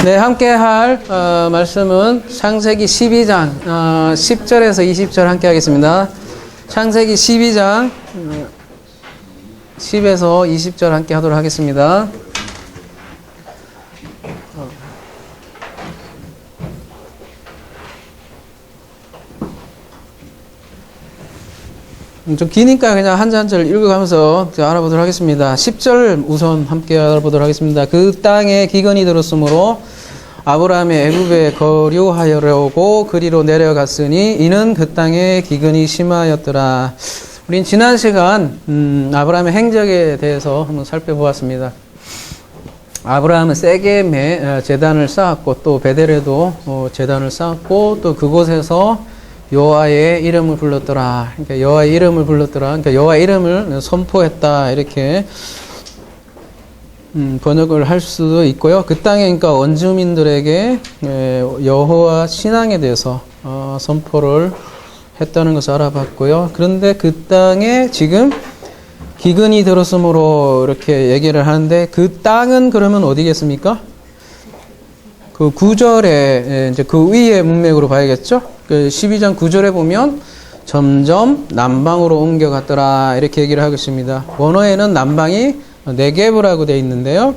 네, 함께 할 말씀은 창세기 12장 10절에서 20절 함께 하겠습니다. 창세기 12장 10에서 20절 함께 하도록 하겠습니다. 좀 기니까 그냥 한 절 읽어가면서 알아보도록 하겠습니다. 10절 우선 함께 알아보도록 하겠습니다. 그 땅에 기근이 들었으므로 아브라함이 애굽에 거류하려고 그리로 내려갔으니 이는 그 땅에 기근이 심하였더라. 우린 지난 시간 아브라함의 행적에 대해서 한번 살펴보았습니다. 아브라함은 세겜에 제단을 쌓았고 또 베델에도 제단을 쌓았고 또 그곳에서 여호와의 이름을 불렀더라. 그러니까 여호와의 이름을 불렀더라. 그러니까 여호와의 이름을 선포했다. 이렇게 번역을 할 수도 있고요. 그 땅에 그러니까 원주민들에게 여호와 신앙에 대해서 선포를 했다는 것을 알아봤고요. 그런데 그 땅에 지금 기근이 들었으므로 이렇게 얘기를 하는데 그 땅은 그러면 어디겠습니까? 그 9절에 이제 그 위의 문맥으로 봐야겠죠? 그 12장 9절에 보면 점점 남방으로 옮겨갔더라 이렇게 얘기를 하고 있습니다. 원어에는 남방이 네게브라고 되어 있는데요.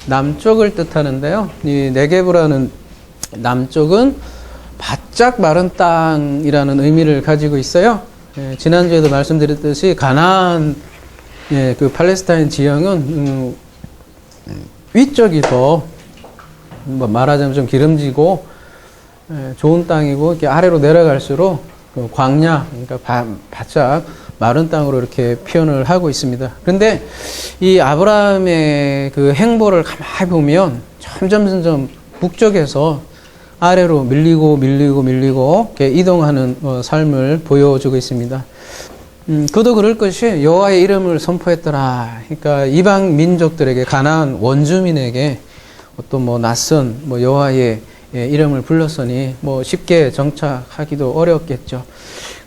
남쪽을 뜻하는데요. 이 네게브라는 남쪽은 바짝 마른 땅이라는 의미를 가지고 있어요. 지난주에도 말씀드렸듯이 가나안 그 팔레스타인 지형은 위쪽이 더 말하자면 좀 기름지고 좋은 땅이고 이렇게 아래로 내려갈수록 그 광야, 그러니까 바짝 마른 땅으로 이렇게 표현을 하고 있습니다. 그런데 이 아브라함의 그 행보를 가만히 보면 점점 북쪽에서 아래로 밀리고 이렇게 이동하는 삶을 보여주고 있습니다. 그도 그럴 것이 여호와의 이름을 선포했더라. 그러니까 이방 민족들에게 가나안 원주민에게 어떤 낯선 여호와의 이름을 불렀으니 쉽게 정착하기도 어렵겠죠.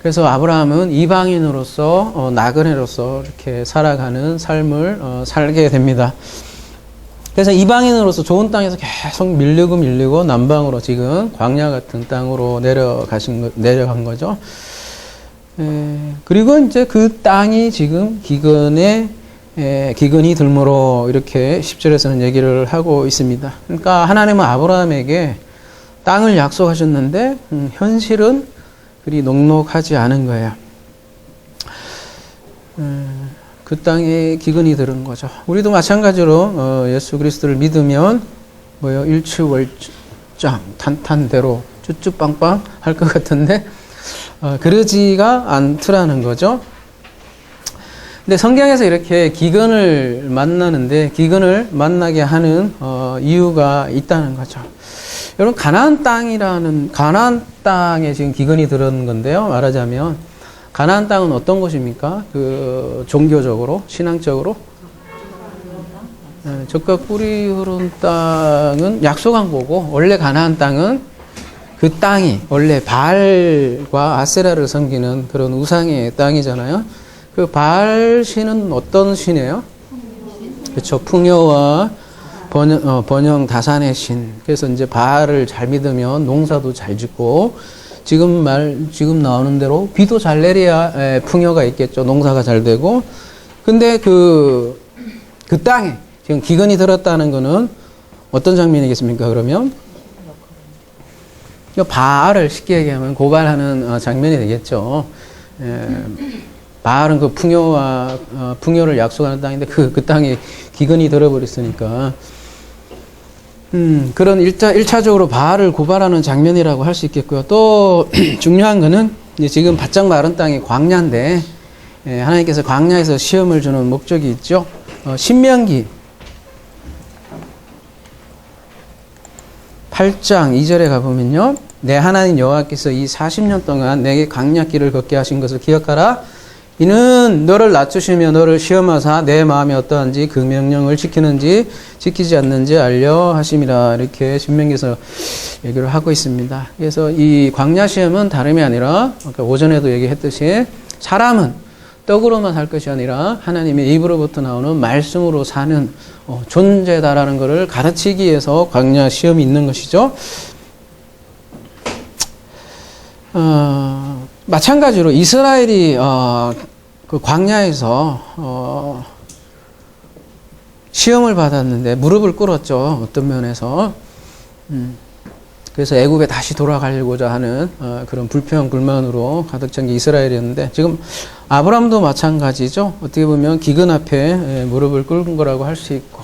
그래서 아브라함은 이방인으로서 나그네로서 이렇게 살아가는 삶을 살게 됩니다. 그래서 이방인으로서 좋은 땅에서 계속 밀리고 남방으로 지금 광야 같은 땅으로 내려간 거죠. 그리고 이제 그 땅이 지금 기근이 들므로 이렇게 10절에서는 얘기를 하고 있습니다. 그러니까 하나님은 아브라함에게 땅을 약속하셨는데 현실은 그리 녹록하지 않은 거예요. 그 땅에 기근이 들은 거죠. 우리도 마찬가지로 예수 그리스도를 믿으면 일취월장 탄탄대로 쭈쭈빵빵 할 것 같은데 그러지가 않더라는 거죠. 근데 성경에서 이렇게 기근을 만나게 하는 이유가 있다는 거죠. 여러분 가나안 땅에 지금 기근이 들은 건데요. 말하자면 가나안 땅은 어떤 곳입니까? 그 종교적으로, 신앙적으로 젖과 꿀이 흐른 땅은 약속한 거고 원래 가나안 땅은 그 땅이 원래 바알과 아세라를 섬기는 그런 우상의 땅이잖아요. 그 바알 신은 어떤 신이에요? 그렇죠. 풍요와 번영 다산의 신. 그래서 이제 바알을 잘 믿으면 농사도 잘 짓고 지금 나오는 대로 비도 잘 내려야 풍요가 있겠죠. 농사가 잘 되고. 근데 그 땅에 지금 기근이 들었다는 거는 어떤 장면이겠습니까? 그러면 바알을 쉽게 얘기하면 고발하는 장면이 되겠죠. 바알은 그 풍요를 약속하는 땅인데 그 땅에 기근이 들어버렸으니까 그런 1차적으로 바알을 고발하는 장면이라고 할 수 있겠고요. 또 중요한 거는 지금 바짝 마른 땅이 광야인데 하나님께서 광야에서 시험을 주는 목적이 있죠. 신명기 8장 2절에 가보면요. 내 하나님 여호와께서 이 40년 동안 내게 광야길을 걷게 하신 것을 기억하라. 이는 너를 낮추시며 너를 시험하사 내 마음이 어떠한지 그 명령을 지키는지 지키지 않는지 알려 하심이라. 이렇게 신명기에서 얘기를 하고 있습니다. 그래서 이 광야 시험은 다름이 아니라 오전에도 얘기했듯이 사람은 떡으로만 살 것이 아니라 하나님의 입으로부터 나오는 말씀으로 사는 존재다라는 것을 가르치기 위해서 광야 시험이 있는 것이죠. 마찬가지로 이스라엘이 그 광야에서 시험을 받았는데 무릎을 꿇었죠. 어떤 면에서. 그래서 애굽에 다시 돌아가려고자 하는 그런 불평 불만으로 가득 찬 게 이스라엘이었는데, 지금 아브라함도 마찬가지죠. 어떻게 보면 기근 앞에 무릎을 꿇은 거라고 할 수 있고,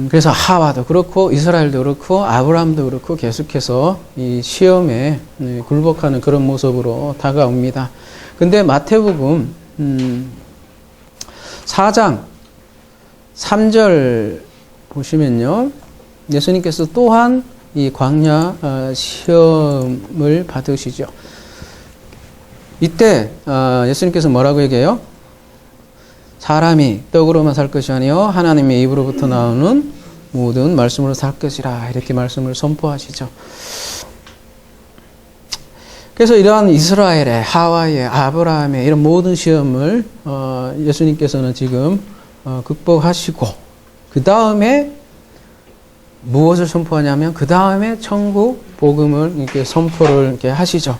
그래서 하와도 그렇고 이스라엘도 그렇고 아브라함도 그렇고 계속해서 이 시험에 굴복하는 그런 모습으로 다가옵니다. 근데 마태복음 4장 3절 보시면요, 예수님께서 또한 이 광야 시험을 받으시죠. 이때 예수님께서 뭐라고 얘기해요? 사람이 떡으로만 살 것이 아니요 하나님의 입으로부터 나오는 모든 말씀으로 살 것이라, 이렇게 말씀을 선포하시죠. 그래서 이러한 이스라엘의, 하와의, 아브라함의 이런 모든 시험을 예수님께서는 지금 극복하시고, 그 다음에 무엇을 선포하냐면 그 다음에 천국 복음을 이렇게 선포를 이렇게 하시죠.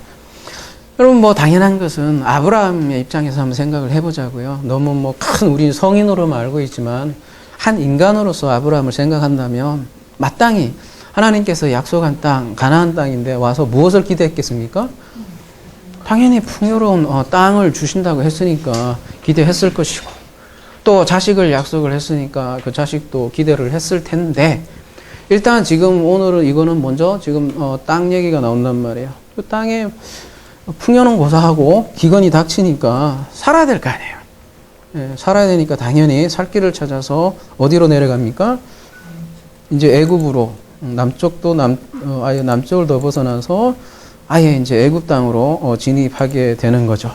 여러분, 뭐 당연한 것은 아브라함의 입장에서 한번 생각을 해보자고요. 너무 뭐 큰 우리 성인으로만 알고 있지만 한 인간으로서 아브라함을 생각한다면 마땅히 하나님께서 약속한 땅, 가나안 땅인데 와서 무엇을 기대했겠습니까? 당연히 풍요로운 땅을 주신다고 했으니까 기대했을 것이고, 또 자식을 약속을 했으니까 그 자식도 기대를 했을 텐데, 일단 지금 오늘은 이거는 먼저 지금 땅 얘기가 나온단 말이에요. 그 땅에 풍요는 고사하고 기근이 닥치니까 살아야 될 거 아니에요. 예, 살아야 되니까 당연히 살 길을 찾아서 어디로 내려갑니까? 이제 애굽으로, 남쪽도 아예 남쪽을 더 벗어나서 아예 이제 애굽 땅으로 진입하게 되는 거죠.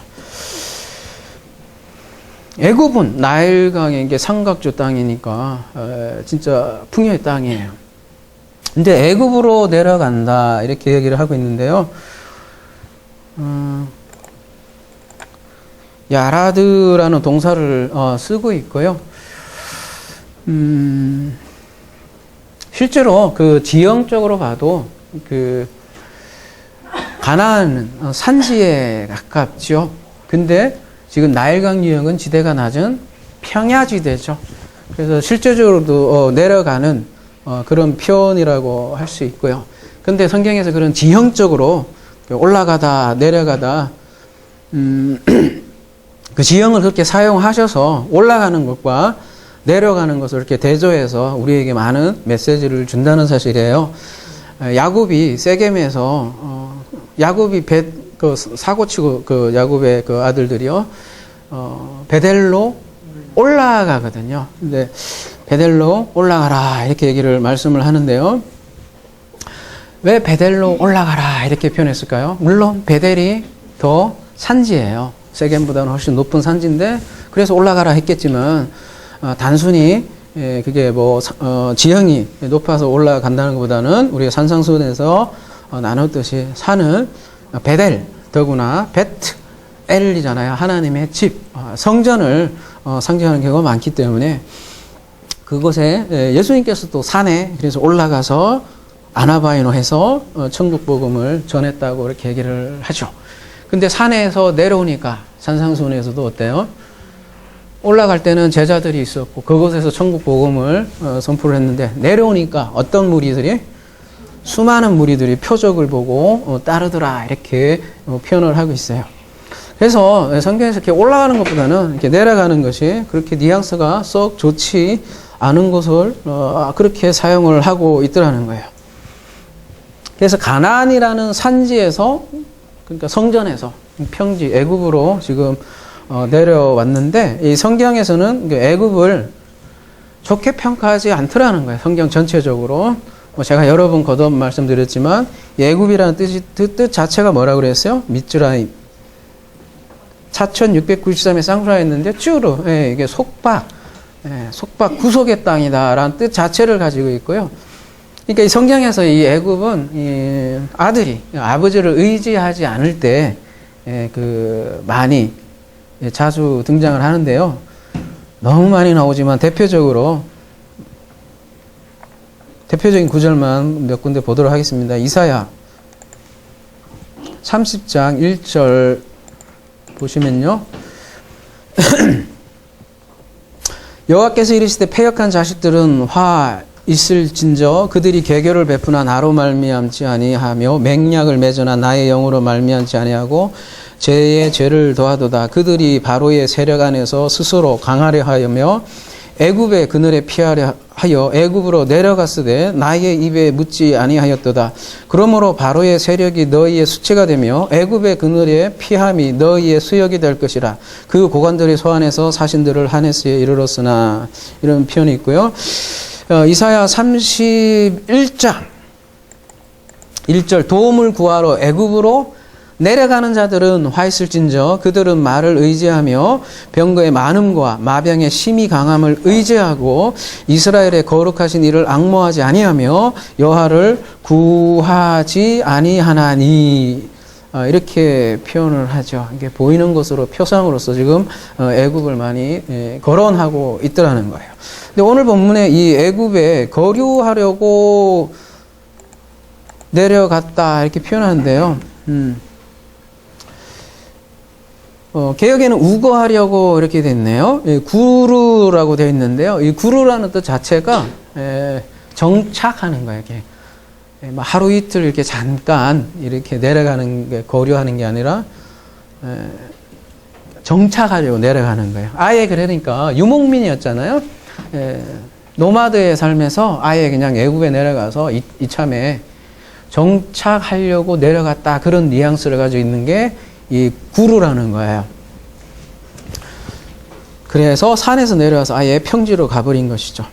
애굽은 나일강의 이게 삼각주 땅이니까 진짜 풍요의 땅이에요. 근데 애굽으로 내려간다, 이렇게 얘기를 하고 있는데요. 야라드라는 동사를 쓰고 있고요. 실제로 그 지형적으로 봐도 그 가나안은 산지에 가깝죠. 근데 지금 나일강 유형은 지대가 낮은 평야지대죠. 그래서 실제적으로도 내려가는 그런 표현이라고 할 수 있고요. 근데 성경에서 그런 지형적으로 올라가다 내려가다 그 지형을 그렇게 사용하셔서 올라가는 것과 내려가는 것을 이렇게 대조해서 우리에게 많은 메시지를 준다는 사실이에요. 야곱이 세겜에서 야곱이 그 사고치고 그 야곱의 그 아들들이요, 베델로 올라가거든요. 근데 베델로 올라가라, 이렇게 얘기를 말씀을 하는데요. 왜 베델로 올라가라 이렇게 표현했을까요? 물론 베델이 더 산지예요. 세겜보다는 훨씬 높은 산지인데 그래서 올라가라 했겠지만, 단순히 그게 뭐 지형이 높아서 올라간다는 것보다는 우리가 산상수훈에서 나눴듯이 산은 베델, 더구나 베트 엘이잖아요. 하나님의 집, 성전을 상징하는 경우가 많기 때문에 그곳에 예수님께서 또 산에 그래서 올라가서 아나바이노 해서 천국 복음을 전했다고 이렇게 얘기를 하죠. 근데 산에서 내려오니까 산상수훈에서도 어때요? 올라갈 때는 제자들이 있었고 그곳에서 천국 복음을 선포를 했는데, 내려오니까 어떤 무리들이, 수많은 무리들이 표적을 보고 따르더라, 이렇게 표현을 하고 있어요. 그래서 성경에서 이렇게 올라가는 것보다는 이렇게 내려가는 것이 그렇게 뉘앙스가 썩 좋지 않은 것을 그렇게 사용을 하고 있더라는 거예요. 그래서 가나안이라는 산지에서, 그러니까 성전에서 평지 애굽으로 지금 내려왔는데, 이 성경에서는 애굽을 좋게 평가하지 않더라는 거예요. 성경 전체적으로. 제가 여러 번 거듭 말씀드렸지만 애굽이라는 뜻 자체가 뭐라고 그랬어요? 미츠라임. 4693에 쌍수라했는데 쭈르, 이게 속박, 속박 구속의 땅이다라는 뜻 자체를 가지고 있고요. 그러니까 이 성경에서 이 애굽은 이 아들이 아버지를 의지하지 않을 때 그 많이 자주 등장을 하는데요. 너무 많이 나오지만 대표적인 구절만 몇 군데 보도록 하겠습니다. 이사야 30장 1절 보시면요. 여호와께서 이르시되 패역한 자식들은 화 있을진저 그들이 계교를 베푸나 나로 말미암지 아니하며 맹약을 맺으나 나의 영으로 말미암지 아니하고 죄에 죄를 더하도다. 그들이 바로의 세력 안에서 스스로 강하려 하여며 애굽의 그늘에 피하려 하여 애굽으로 내려갔으되 나의 입에 묻지 아니하였도다. 그러므로 바로의 세력이 너희의 수치가 되며 애굽의 그늘에 피함이 너희의 수역이 될 것이라. 그 고관들이 소환해서 사신들을 하네스에 이르렀으나. 이런 표현이 있고요. 이사야 31장 1절 도움을 구하러 애굽으로 내려가는 자들은 화 있을진저 그들은 말을 의지하며 병거의 많음과 마병의 심히 강함을 의지하고 이스라엘의 거룩하신 이를 앙모하지 아니하며 여호와를 구하지 아니하나니. 이렇게 표현을 하죠. 이게 보이는 것으로 표상으로서 지금 애굽을 많이 거론하고 있더라는 거예요. 근데 오늘 본문에 이 애굽에 거류하려고 내려갔다 이렇게 표현하는데요. 개역에는 우거하려고 이렇게 됐네요. 구루라고 되어 있는데요. 이 구루라는 뜻 자체가 정착하는 거예요. 이렇게 하루 이틀 이렇게 잠깐 이렇게 내려가는 게 거류하는 게 아니라 정착하려고 내려가는 거예요. 아예 그러니까 유목민이었잖아요. 노마드의 삶에서 아예 그냥 애굽에 내려가서 이참에 정착하려고 내려갔다. 그런 뉘앙스를 가지고 있는 게 이 구루라는 거예요. 그래서 산에서 내려와서 아예 평지로 가버린 것이죠.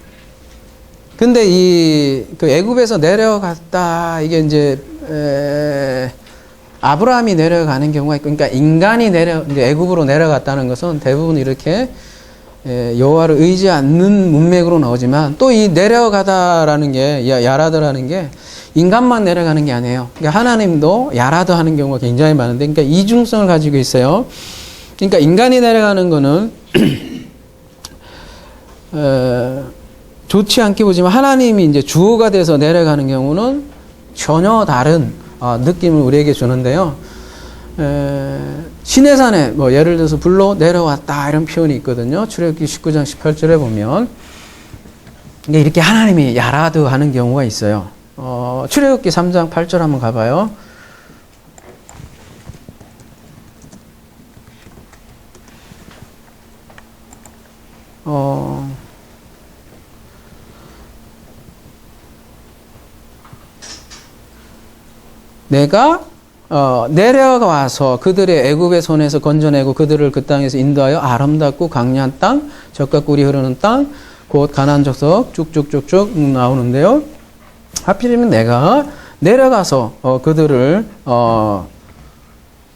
근데 그 애굽에서 내려갔다, 이게 이제, 아브라함이 내려가는 경우가 있고, 그러니까 인간이 이제 애굽으로 내려갔다는 것은 대부분 이렇게, 여호와를 의지 않는 문맥으로 나오지만 또 이 내려가다라는 게, 야라드라는 게 인간만 내려가는 게 아니에요. 그러니까 하나님도 야라드 하는 경우가 굉장히 많은데, 그러니까 이중성을 가지고 있어요. 그러니까 인간이 내려가는 거는, 좋지 않게 보지만 하나님이 이제 주어가 돼서 내려가는 경우는 전혀 다른 느낌을 우리에게 주는데요. 시내산에 뭐 예를 들어서 불로 내려왔다 이런 표현이 있거든요. 출애굽기 19장 18절에 보면 이렇게 하나님이 야라드 하는 경우가 있어요. 출애굽기 3장 8절 한번 가봐요. 내가 내려가서 그들의 애굽의 손에서 건져내고 그들을 그 땅에서 인도하여 아름답고 강렬한 땅, 젖과 꿀이 흐르는 땅, 곧 가나안 족속 쭉쭉쭉쭉 나오는데요. 하필이면 내가 내려가서 그들을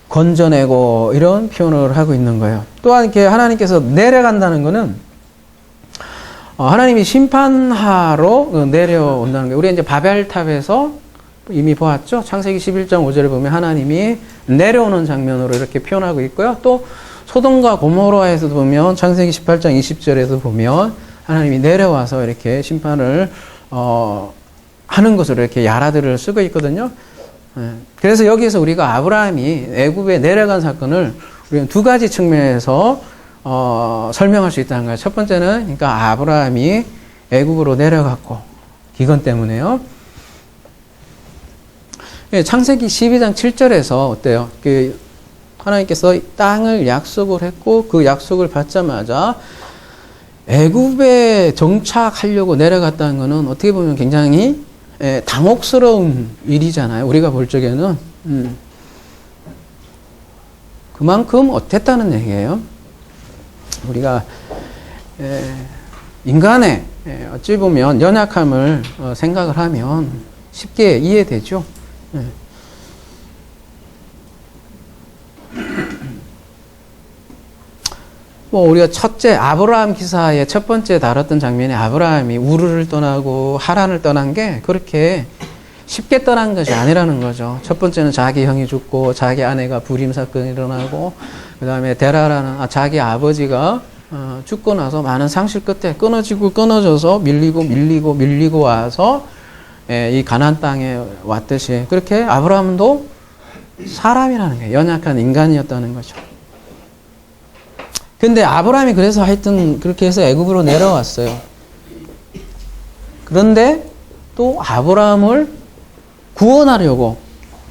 건져내고 이런 표현을 하고 있는 거예요. 또한 이렇게 하나님께서 내려간다는 것은 하나님이 심판하러 내려온다는 거예요. 우리 이제 바벨탑에서 이미 보았죠. 창세기 11장 5절에 보면 하나님이 내려오는 장면으로 이렇게 표현하고 있고요. 또 소돔과 고모라에서도 보면 창세기 18장 20절에서 보면 하나님이 내려와서 이렇게 심판을 하는 것으로 이렇게 야라드를 쓰고 있거든요. 그래서 여기에서 우리가 아브라함이 애굽에 내려간 사건을 우리는 두 가지 측면에서 설명할 수 있다는 거예요. 첫 번째는 그러니까 아브라함이 애굽으로 내려갔고 기근 때문에요. 창세기 12장 7절에서 어때요? 하나님께서 땅을 약속을 했고 그 약속을 받자마자 애굽에 정착하려고 내려갔다는 것은 어떻게 보면 굉장히 당혹스러운 일이잖아요. 우리가 볼 적에는 그만큼 어땠다는 얘기예요. 우리가 인간의 어찌 보면 연약함을 생각을 하면 쉽게 이해되죠. 우리가 첫째 아브라함 기사의 첫 번째 다뤘던 장면이 아브라함이 우르를 떠나고 하란을 떠난 게 그렇게 쉽게 떠난 것이 아니라는 거죠. 첫 번째는 자기 형이 죽고 자기 아내가 불임 사건이 일어나고 그 다음에 데라라는 자기 아버지가 죽고 나서 많은 상실 끝에 끊어져서 밀리고 와서 이 가나안 땅에 왔듯이 그렇게 아브라함도 사람이라는 게 연약한 인간이었다는 거죠. 근데 아브라함이 그래서 하여튼 그렇게 해서 애굽으로 내려왔어요. 그런데 또 아브라함을 구원하려고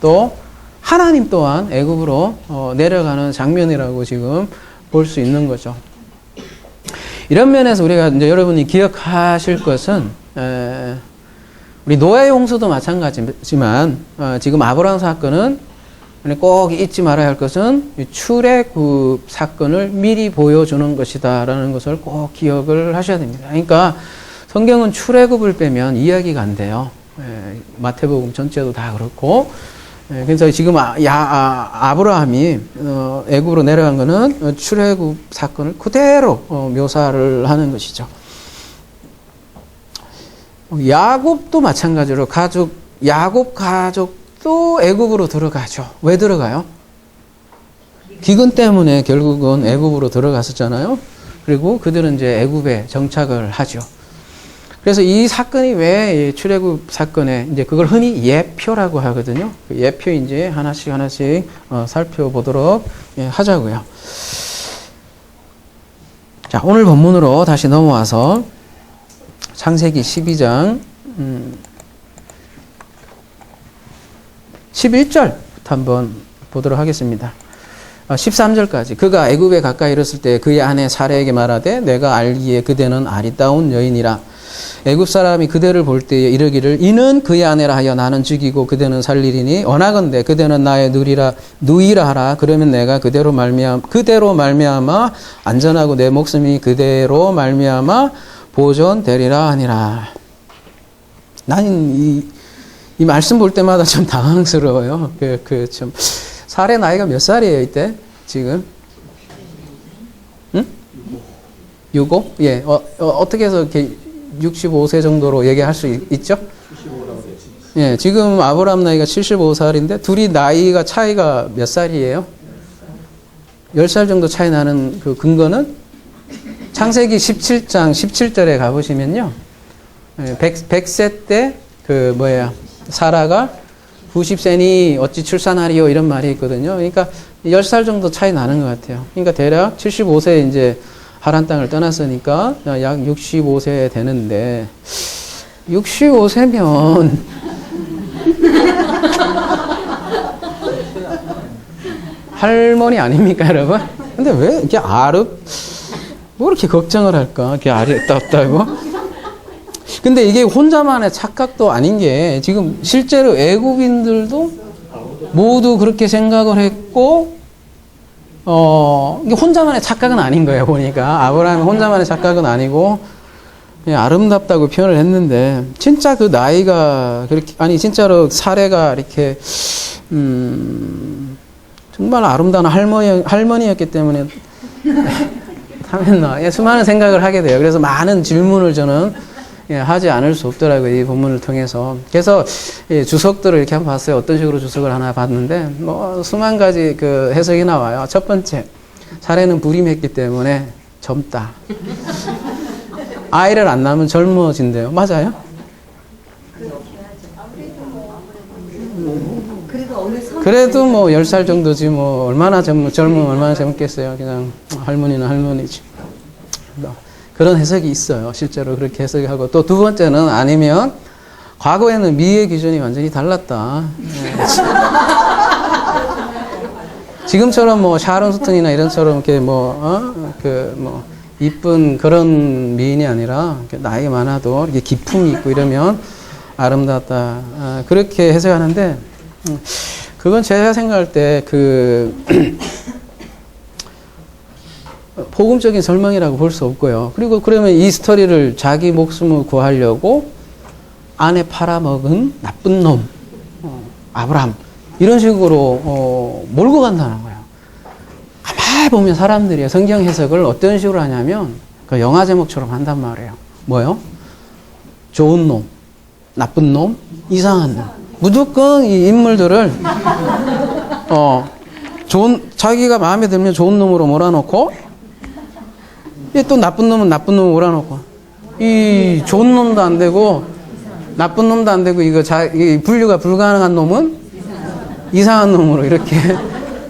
또 하나님 또한 애굽으로 내려가는 장면이라고 지금 볼 수 있는 거죠. 이런 면에서 우리가 이제 여러분이 기억하실 것은 우리 노아의 홍수도 마찬가지지만 지금 아브라함 사건은 꼭 잊지 말아야 할 것은 출애굽 사건을 미리 보여주는 것이다라는 것을 꼭 기억을 하셔야 됩니다. 그러니까 성경은 출애굽을 빼면 이야기가 안 돼요. 마태복음 전체도 다 그렇고. 그래서 지금 아브라함이 애굽으로 내려간 것은 출애굽 사건을 그대로 묘사를 하는 것이죠. 야곱도 마찬가지로 야곱 가족도 애굽으로 들어가죠. 왜 들어가요? 기근 때문에 결국은 애굽으로 들어갔었잖아요. 그리고 그들은 이제 애굽에 정착을 하죠. 그래서 이 사건이 왜 출애굽 사건에 이제 그걸 흔히 예표라고 하거든요. 그 예표인지 하나씩 살펴보도록 하자고요. 자, 오늘 본문으로 다시 넘어와서 창세기 12장 11절부터 한번 보도록 하겠습니다. 13절까지 그가 애굽에 가까이 이르렀을 때 그의 아내 사레에게 말하되 내가 알기에 그대는 아리따운 여인이라 애굽 사람이 그대를 볼 때에 이르기를 이는 그의 아내라 하여 나는 죽이고 그대는 살리리니 원하건대 그대는 나의 누이라 하라. 그러면 내가 그대로 말미암아 안전하고 내 목숨이 그대로 말미암아 보존되리라 하니라. 나는 이 말씀 볼 때마다 좀 당황스러워요. 좀 사례 나이가 몇 살이에요 이때 지금? 응? 65? 예. 어떻게 해서 이렇게 65세 정도로 얘기할 수 있죠? 예, 지금 아브라함 나이가 75살인데 둘이 나이가 차이가 몇 살이에요? 10살 정도 차이 나는 그 근거는 창세기 17장 17절에 가보시면요. 100세 때 사라가 90세니 어찌 출산하리요 이런 말이 있거든요. 그러니까 10살 정도 차이 나는 것 같아요. 그러니까 대략 75세 이제 하란 땅을 떠났으니까 약 65세 되는데 65세면 할머니 아닙니까 여러분? 근데 왜 이렇게 뭐 이렇게 걱정을 할까? 이렇게 아름답다고? 근데 이게 혼자만의 착각도 아닌 게 지금 실제로 애굽인들도 모두 그렇게 생각을 했고 이게 혼자만의 착각은 아닌 거예요. 보니까 아브라함이 혼자만의 착각은 아니고 그냥 아름답다고 표현을 했는데 진짜 그 나이가 그렇게 진짜로 사례가 이렇게 정말 아름다운 할머니였기 때문에 하면 수많은 생각을 하게 돼요. 그래서 많은 질문을 저는 하지 않을 수 없더라고요. 이 본문을 통해서. 그래서 주석들을 이렇게 한번 봤어요. 어떤 식으로 주석을 하나 봤는데 수만 가지 그 해석이 나와요. 첫 번째, 사례는 불임했기 때문에 젊다. 아이를 안 낳으면 젊어진대요. 맞아요? 그래도 10살 정도지 얼마나 젊으면 얼마나 젊겠어요. 그냥 할머니는 할머니지. 그런 해석이 있어요. 실제로 그렇게 해석하고 또 두 번째는 아니면 과거에는 미의 기준이 완전히 달랐다. 지금처럼 샤론 스톤이나 이런처럼 이렇게 이쁜 그런 미인이 아니라 나이가 많아도 이렇게 기품이 있고 이러면 아름답다. 그렇게 해석하는데 그건 제가 생각할 때 복음적인 설명이라고 볼 수 없고요. 그리고 그러면 이 스토리를 자기 목숨을 구하려고 아내 팔아먹은 나쁜 놈 아브라함 이런 식으로 몰고 간다는 거예요. 가만히 보면 사람들이 성경 해석을 어떤 식으로 하냐면 그 영화 제목처럼 한단 말이에요. 뭐요? 좋은 놈, 나쁜 놈, 이상한 놈. 무조건 이 인물들을 자기가 마음에 들면 좋은 놈으로 몰아놓고 또 나쁜 놈은 나쁜 놈으로 몰아놓고 이 좋은 놈도 안 되고 나쁜 놈도 안 되고 이 분류가 불가능한 놈은 이상한 놈으로 이렇게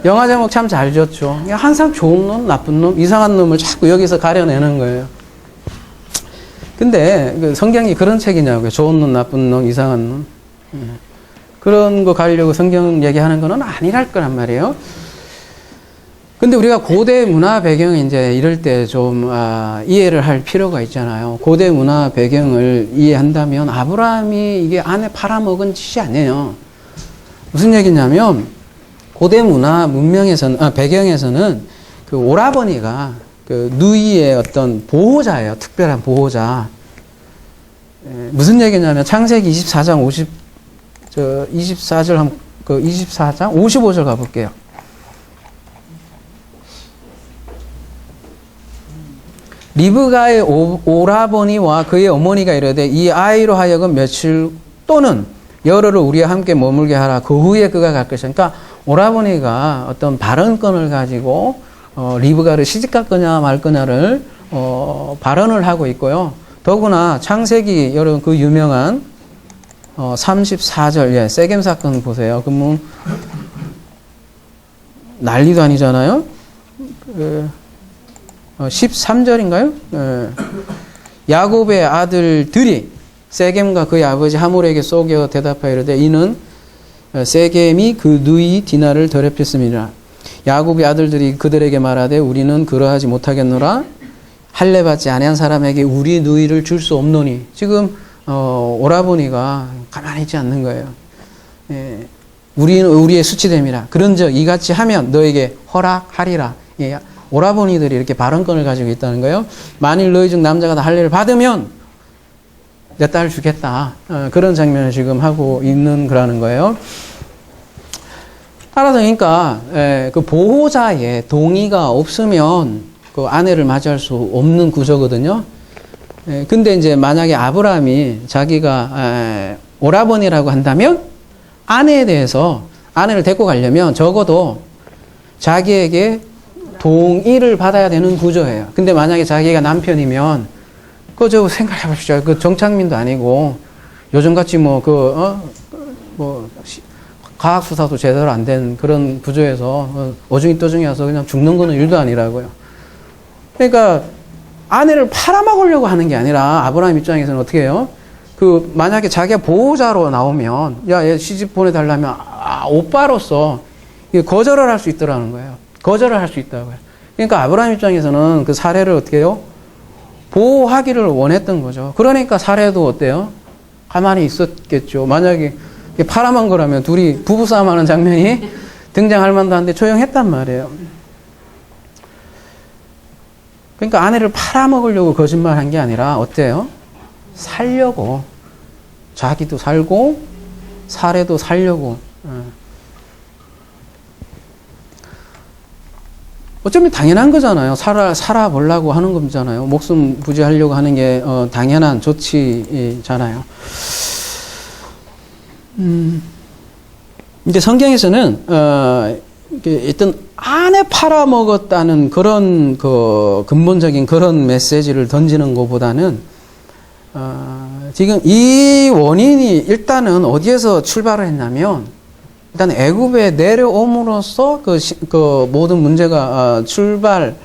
영화 제목 참 잘 지었죠. 항상 좋은 놈, 나쁜 놈, 이상한 놈을 자꾸 여기서 가려내는 거예요. 근데 그 성경이 그런 책이냐고요. 좋은 놈, 나쁜 놈, 이상한 놈. 그런 거 가려고 성경 얘기하는 거는 아니랄 거란 말이에요. 근데 우리가 고대 문화 배경을 이제 이럴 때 좀 이해를 할 필요가 있잖아요. 고대 문화 배경을 이해한다면 아브라함이 이게 안에 팔아먹은 짓이 아니에요. 무슨 얘기냐면 고대 문화 문명에서는 배경에서는 그 오라버니가 그 누이의 어떤 보호자예요. 특별한 보호자. 무슨 얘기냐면 창세기 24장 24절 그 24장 55절 가볼게요. 리브가의 오라버니와 그의 어머니가 이르되 이 아이로 하여금 며칠 또는 열흘을 우리와 함께 머물게 하라. 그 후에 그가 갈 것이다. 그러니까 오라버니가 어떤 발언권을 가지고 리브가를 시집갈 거냐 말 거냐를 발언을 하고 있고요. 더구나 창세기 여러분 그 유명한 34절 세겜 사건 보세요. 그 뭐 난리도 아니잖아요. 13절인가요? 야곱의 아들들이 세겜과 그의 아버지 하몰에게 쏘겨 대답하여 이르되 이는 세겜이 그 누이 디나를 더럽혔습니다. 야곱의 아들들이 그들에게 말하되 우리는 그러하지 못하겠노라. 할례 받지 아니한 사람에게 우리 누이를 줄 수 없노니. 지금 오라버니가 가만히 있지 않는 거예요. 우리는 우리의 수치됨이라. 그런즉 이같이 하면 너에게 허락하리라. 오라버니들이 이렇게 발언권을 가지고 있다는 거예요. 만일 너희 중 남자가 다 할례를 받으면 내 딸을 주겠다. 그런 장면을 지금 하고 있는 거라는 거예요. 따라서 그러니까 그 보호자의 동의가 없으면 그 아내를 맞이할 수 없는 구조거든요. 근데 이제 만약에 아브라함이 자기가 오라버니라고 한다면 아내에 대해서 아내를 데리고 가려면 적어도 자기에게 동의를 받아야 되는 구조예요. 근데 만약에 자기가 남편이면 그저 생각해 보십시오. 그 정창민도 아니고 요즘같이 과학 수사도 제대로 안 된 그런 구조에서 어중이 떠중이 와서 그냥 죽는 거는 일도 아니라고요. 그러니까 아내를 팔아먹으려고 하는 게 아니라 아브라함 입장에서는 어떻게 해요? 만약에 자기가 보호자로 나오면 얘 시집 보내달라면 오빠로서 거절을 할 수 있더라는 거예요. 거절을 할 수 있다고요. 그러니까 아브라함 입장에서는 그 사례를 어떻게 해요? 보호하기를 원했던 거죠. 그러니까 사례도 어때요? 가만히 있었겠죠. 만약에 팔아만 거라면 둘이 부부싸움 하는 장면이 등장할 만도 한데 조용했단 말이에요. 그러니까 아내를 팔아먹으려고 거짓말 한 게 아니라 어때요? 살려고. 자기도 살고 사례도 살려고. 어쩌면 당연한 거잖아요. 살아보려고 하는 거잖아요. 목숨 부지하려고 하는 게 당연한 조치잖아요. 근데 성경에서는 어떤 안에 팔아먹었다는 그런 근본적인 그런 메시지를 던지는 것보다는 지금 이 원인이 일단은 어디에서 출발을 했냐면 일단 애굽에 내려옴으로써 그 모든 문제가 출발을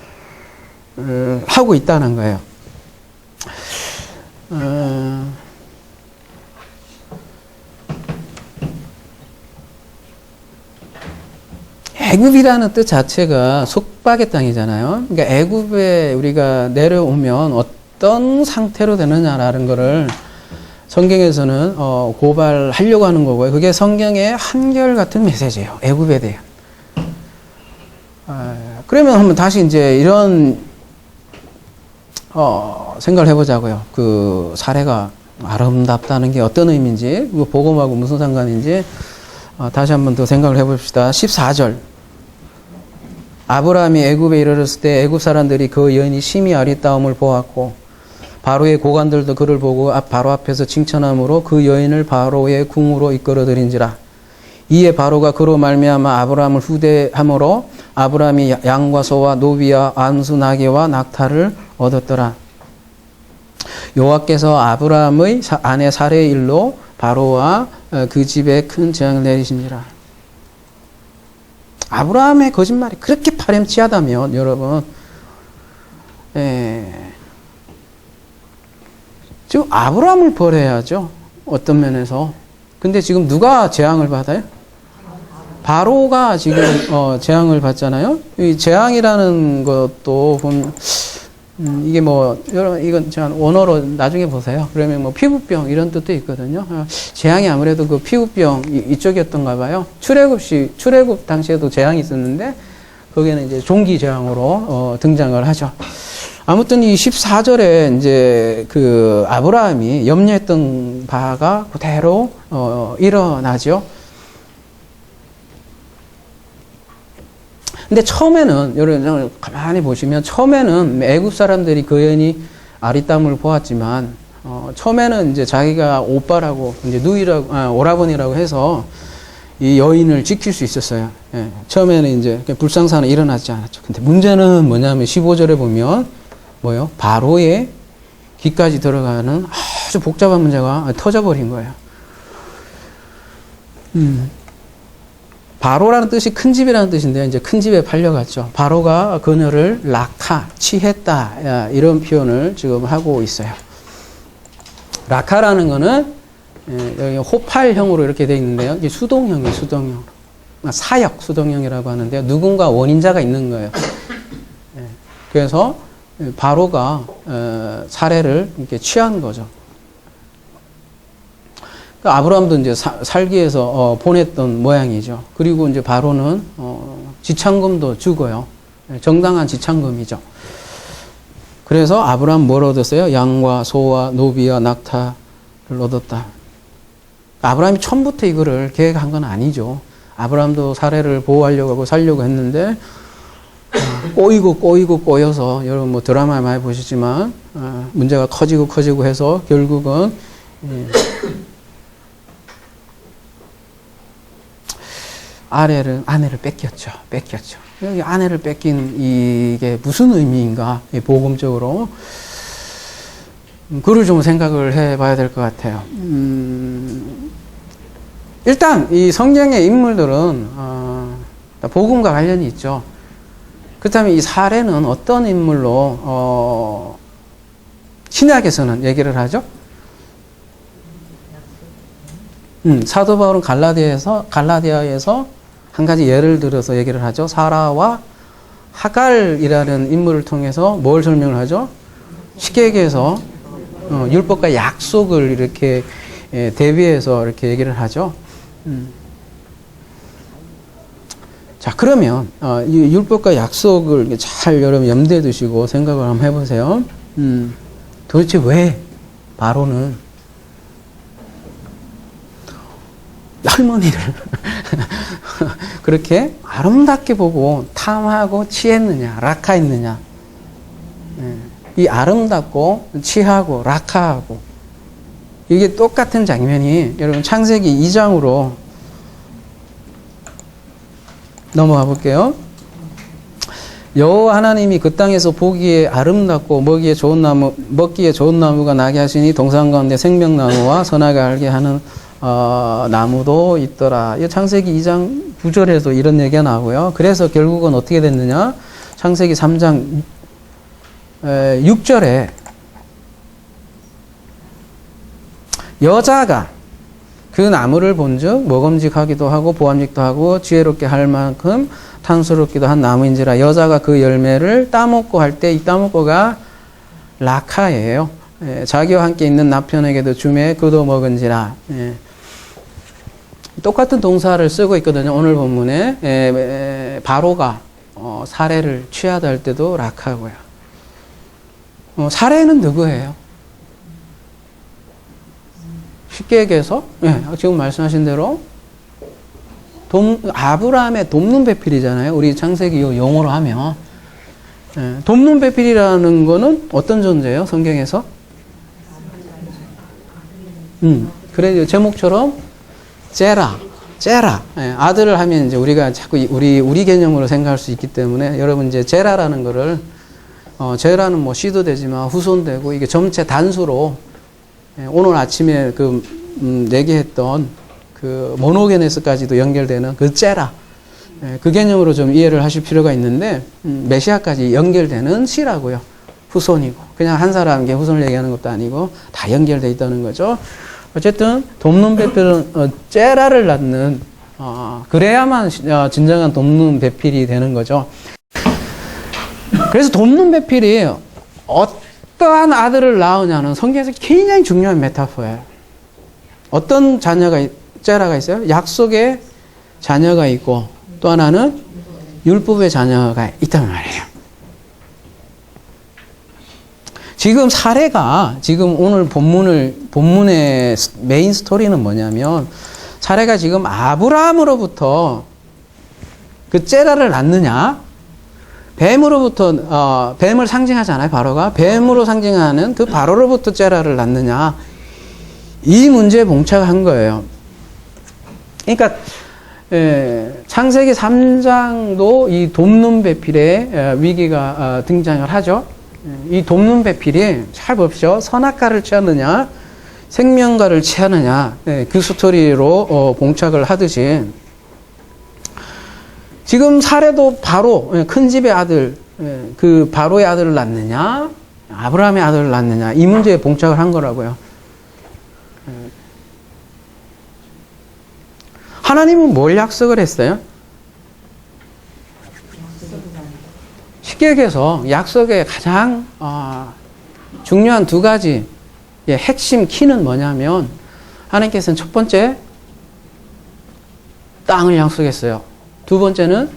하고 있다는 거예요. 애굽이라는 뜻 자체가 속박의 땅이잖아요. 그러니까 애굽에 우리가 내려오면 어떤 상태로 되느냐라는 거를 성경에서는 고발하려고 하는 거고요. 그게 성경의 한결같은 메시지예요. 애굽에 대한. 그러면 한번 다시 이제 이런 생각을 해보자고요. 그 사례가 아름답다는 게 어떤 의미인지, 그 복음하고 무슨 상관인지 다시 한번 더 생각을 해봅시다. 14절. 아브라함이 애굽에 이르렀을 때 애굽 사람들이 그 여인이 심히 아리따움을 보았고 바로의 고관들도 그를 보고 바로 앞에서 칭찬함으로 그 여인을 바로의 궁으로 이끌어들인지라. 이에 바로가 그로 말미암아 아브라함을 후대함으로 아브라함이 양과 소와 노비와 안수 나귀와 낙타를 얻었더라. 여호와께서 아브라함의 아내 사레의 일로 바로와 그 집에 큰 재앙을 내리시니라. 아브라함의 거짓말이 그렇게 파렴치하다면 여러분, 지금 아브라함을 벌해야죠. 어떤 면에서. 근데 지금 누가 재앙을 받아요? 바로가 지금 재앙을 받잖아요. 이 재앙이라는 것도 보면 이게 뭐 여러분 이건 제가 원어로 나중에 보세요. 그러면 뭐 피부병 이런 뜻도 있거든요. 재앙이 아무래도 그 피부병 이쪽이었던가 봐요. 출애굽 당시에도 재앙이 있었는데 거기에는 이제 종기 재앙으로 등장을 하죠. 아무튼 이 14절에 이제 그 아브라함이 염려했던 바가 그대로 일어나죠. 근데 처음에는 여러분 가만히 보시면 처음에는 애굽 사람들이 그 여인이 아리따움을 보았지만 처음에는 이제 자기가 오빠라고 이제 누이라고 오라버니라고 해서 이 여인을 지킬 수 있었어요. 예, 처음에는 이제 불상사는 일어나지 않았죠. 근데 문제는 뭐냐면 15절에 보면 뭐요? 바로의 귀까지 들어가는 아주 복잡한 문제가 터져버린 거예요. 바로라는 뜻이 큰 집이라는 뜻인데요. 이제 큰 집에 팔려갔죠. 바로가 그녀를 락하, 취했다. 이런 표현을 지금 하고 있어요. 락하라는 거는 여기 호팔형으로 이렇게 되어 있는데요. 이게 수동형이에요, 수동형. 사역 수동형이라고 하는데요. 누군가 원인자가 있는 거예요. 그래서 바로가 사례를 이렇게 취한 거죠. 아브라함도 이제 살기 위해서 보냈던 모양이죠. 그리고 이제 바로는 지창금도 주고요. 정당한 지창금이죠. 그래서 아브라함 뭘 얻었어요? 양과 소와 노비와 낙타를 얻었다. 아브라함이 처음부터 이거를 계획한 건 아니죠. 아브라함도 사례를 보호하려고 하고 살려고 했는데 꼬여서 여러분 뭐 드라마 많이 보시지만 문제가 커지고 해서 결국은 아내를 뺏겼죠. 여기 아내를 뺏긴 이게 무슨 의미인가? 복음적으로 그를 좀 생각을 해봐야 될 것 같아요. 일단 이 성경의 인물들은 복음과 관련이 있죠. 그렇다면 이 사례는 어떤 인물로 신약에서는 얘기를 하죠? 사도 바울은 갈라디아에서 한 가지 예를 들어서 얘기를 하죠. 사라와 하갈이라는 인물을 통해서 뭘 설명을 하죠? 쉽게 얘기해서 율법과 약속을 이렇게 대비해서 이렇게 얘기를 하죠. 자, 그러면 이 율법과 약속을 잘 여러분 염두에 두시고 생각을 한번 해보세요. 도대체 왜 바로는 할머니를 그렇게 아름답게 보고 탐하고 취했느냐, 락하했느냐? 이 아름답고 취하고 락하하고 이게 똑같은 장면이 여러분 창세기 2장으로 넘어가 볼게요. 여호와 하나님이 그 땅에서 보기에 아름답고 먹기에 좋은 나무가 나게 하시니 동산 가운데 생명나무와 선악을 알게 하는 나무도 있더라. 이 창세기 2장 9절에도 이런 얘기가 나오고요. 그래서 결국은 어떻게 됐느냐? 창세기 3장 6절에 여자가 그 나무를 본즉 먹음직하기도 하고 보암직도 하고 지혜롭게 할 만큼 탐스럽기도 한 나무인지라 여자가 그 열매를 따먹고 할 때 이 따먹고가 라카예요. 자기와 함께 있는 남편에게도 주매 그도 먹은지라. 똑같은 동사를 쓰고 있거든요. 오늘 본문에 바로가 사례를 취하다 할 때도 락하고요. 사례는 누구예요? 쉽게 얘기해서 지금 말씀하신 대로 아브라함의 돕는 배필이잖아요. 우리 창세기 용어로 하면 돕는 배필이라는 거는 어떤 존재예요? 성경에서 그래 제목처럼 제라. 예, 아들을 하면 이제 우리가 자꾸 우리 개념으로 생각할 수 있기 때문에 여러분 이제 제라라는 거를 제라는 뭐 시도 되지만 후손 되고 이게 점체 단수로 예, 오늘 아침에 얘기했던 그 모노게네스까지도 연결되는 그 제라. 예, 그 개념으로 좀 이해를 하실 필요가 있는데 메시아까지 연결되는 시라고요. 후손이고 그냥 한 사람에게 후손을 얘기하는 것도 아니고 다 연결돼 있다는 거죠. 어쨌든 돕는 배필은 제라를 낳는 그래야만 진정한 돕는 배필이 되는 거죠. 그래서 돕는 배필이 어떠한 아들을 낳으냐는 성경에서 굉장히 중요한 메타포예요. 어떤 제라가 있어요? 약속의 자녀가 있고 또 하나는 율법의 자녀가 있단 말이에요. 지금 사례가 지금 오늘 본문의 메인 스토리는 뭐냐면 사례가 지금 아브라함으로부터 그 제라를 낳느냐 뱀으로부터 뱀을 상징하잖아요. 바로가 뱀으로 상징하는 그 바로로부터 제라를 낳느냐 이 문제에 봉착한 거예요. 그러니까 창세기 3장도 이 돕는 배필의 위기가 등장을 하죠. 이 돕는 배필이 잘 보십시오. 선악과를 취하느냐 생명과를 취하느냐 그 스토리로 봉착을 하듯이 지금 사례도 바로 큰 집의 아들 그 바로의 아들을 낳느냐 아브라함의 아들을 낳느냐 이 문제에 봉착을 한 거라고요. 하나님은 뭘 약속을 했어요? 쉽게 얘기해서 약속의 가장 중요한 두 가지 핵심 키는 뭐냐면 하나님께서는 첫 번째 땅을 약속했어요. 두 번째는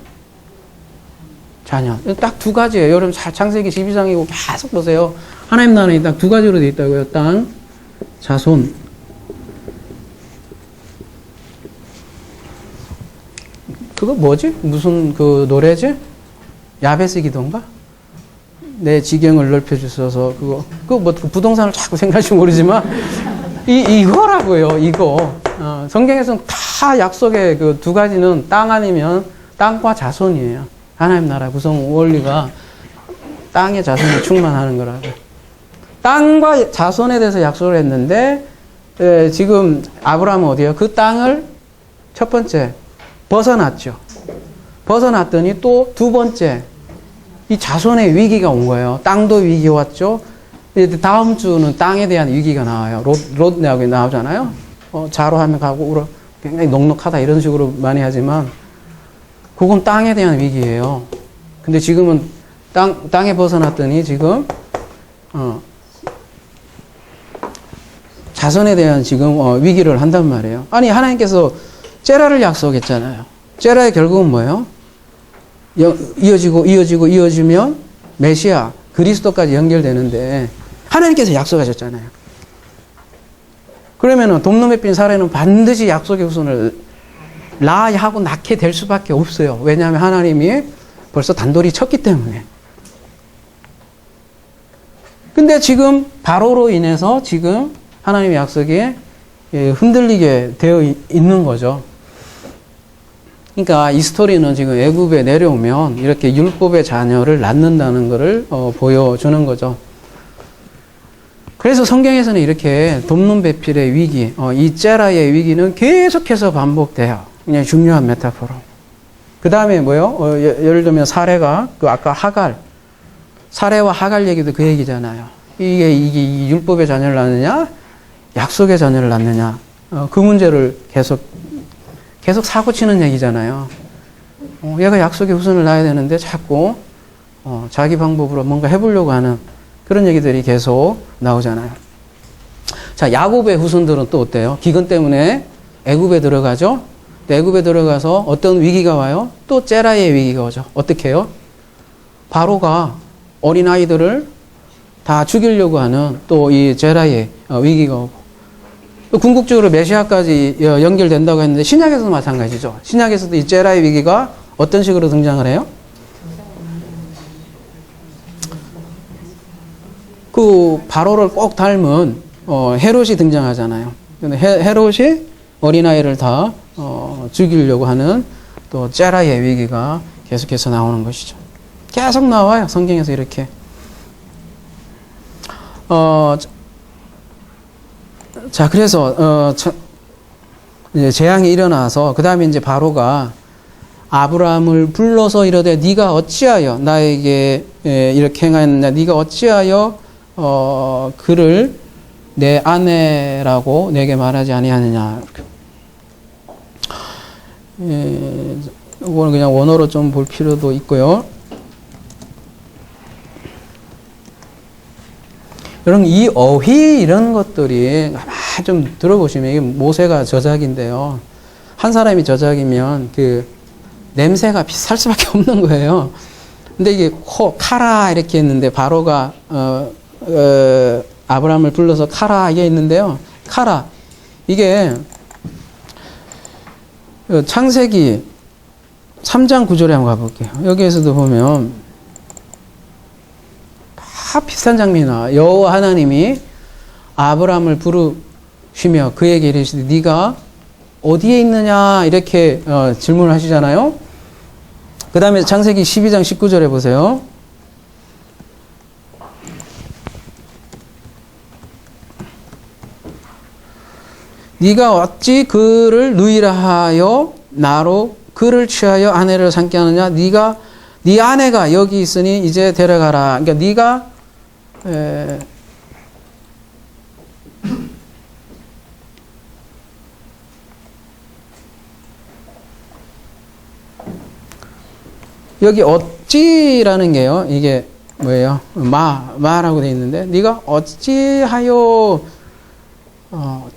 자녀. 딱 두 가지예요. 여러분 창세기 12장이고 계속 보세요. 하나님 나라에 딱 두 가지로 되어 있다고요. 땅, 자손. 그거 뭐지? 무슨 그 노래지? 야베스 기도인가? 내 지경을 넓혀주셔서 그거 뭐 부동산을 자꾸 생각할지 모르지만 이거라고요. 이거 성경에서는 다 약속의 그 두 가지는 땅 아니면 땅과 자손이에요. 하나님 나라 구성 원리가 땅의 자손이 충만하는 거라고. 땅과 자손에 대해서 약속을 했는데 지금 아브라함은 어디에요? 그 땅을 첫 번째 벗어났죠. 벗어났더니 또 두 번째 이 자손의 위기가 온 거예요. 땅도 위기 왔죠. 다음 주는 땅에 대한 위기가 나와요. 롯하고 나오잖아요. 자로하면 가고 울어 굉장히 넉넉하다 이런 식으로 많이 하지만 그건 땅에 대한 위기예요. 근데 지금은 땅에 벗어났더니 지금 자손에 대한 지금 위기를 한단 말이에요. 아니 하나님께서 제라를 약속했잖아요. 제라의 결국은 뭐예요? 이어지면 메시아 그리스도까지 연결되는데 하나님께서 약속하셨잖아요. 그러면은 돕는 배필 사례는 반드시 약속의 후손을 낳아야 하고 낳게 될 수밖에 없어요. 왜냐하면 하나님이 벌써 단돌이 쳤기 때문에. 근데 지금 바로로 인해서 지금 하나님의 약속이 흔들리게 되어 있는 거죠. 그러니까 이 스토리는 지금 애굽에 내려오면 이렇게 율법의 자녀를 낳는다는 것을 보여주는 거죠. 그래서 성경에서는 이렇게 돕는 배필의 위기, 이 제라의 위기는 계속해서 반복돼요. 그냥 중요한 메타포로. 그 다음에 뭐요? 예를 들면 사례가 아까 하갈, 사례와 하갈 얘기도 그 얘기잖아요. 이게 율법의 자녀를 낳느냐, 약속의 자녀를 낳느냐, 그 문제를 계속 사고 치는 얘기잖아요. 얘가 약속의 후손을 낳아야 되는데 자꾸 자기 방법으로 뭔가 해보려고 하는 그런 얘기들이 계속 나오잖아요. 자, 야곱의 후손들은 또 어때요? 기근 때문에 애굽에 들어가죠. 애굽에 들어가서 어떤 위기가 와요? 또 제라의 위기가 오죠. 어떻게 해요? 바로가 어린아이들을 다 죽이려고 하는 또 이 제라의 위기가 오고 궁극적으로 메시아까지 연결된다고 했는데 신약에서도 마찬가지죠. 신약에서도 이 제라의 위기가 어떤 식으로 등장을 해요? 그 바로를 꼭 닮은 헤롯이 등장하잖아요. 근데 헤롯이 어린아이를 다 죽이려고 하는 또 제라의 위기가 계속해서 나오는 것이죠. 계속 나와요. 성경에서 이렇게. 자, 그래서 이제 재앙이 일어나서 그 다음에 이제 바로가 아브라함을 불러서 이르되 네가 어찌하여 나에게 이렇게 행하였느냐, 네가 어찌하여 그를 내 아내라고 내게 말하지 아니하느냐. 이거는 그냥 원어로 좀 볼 필요도 있고요. 여러분, 이 어휘 이런 것들이 아마 좀 들어보시면 이게 모세가 저작인데요. 한 사람이 저작이면 그 냄새가 비쌀 수밖에 없는 거예요. 근데 이게 카라 이렇게 했는데 바로가 아브라함을 불러서 카라 이게 있는데요. 카라 이게 창세기 3장 9절에 한번 가볼게요. 여기에서도 보면 다 비슷한 장면이 나와요. 여호와 하나님이 아브라함을 부르시며 그에게 이르시되 네가 어디에 있느냐 이렇게 질문을 하시잖아요. 그 다음에 창세기 12장 19절에 보세요. 네가 어찌 그를 누이라 하여 나로 그를 취하여 아내를 삼게 하느냐. 네가 네 아내가 여기 있으니 이제 데려가라. 그러니까 네가 여기 어찌라는 게요. 이게 뭐예요? 마라고 되어 있는데 네가 어찌하여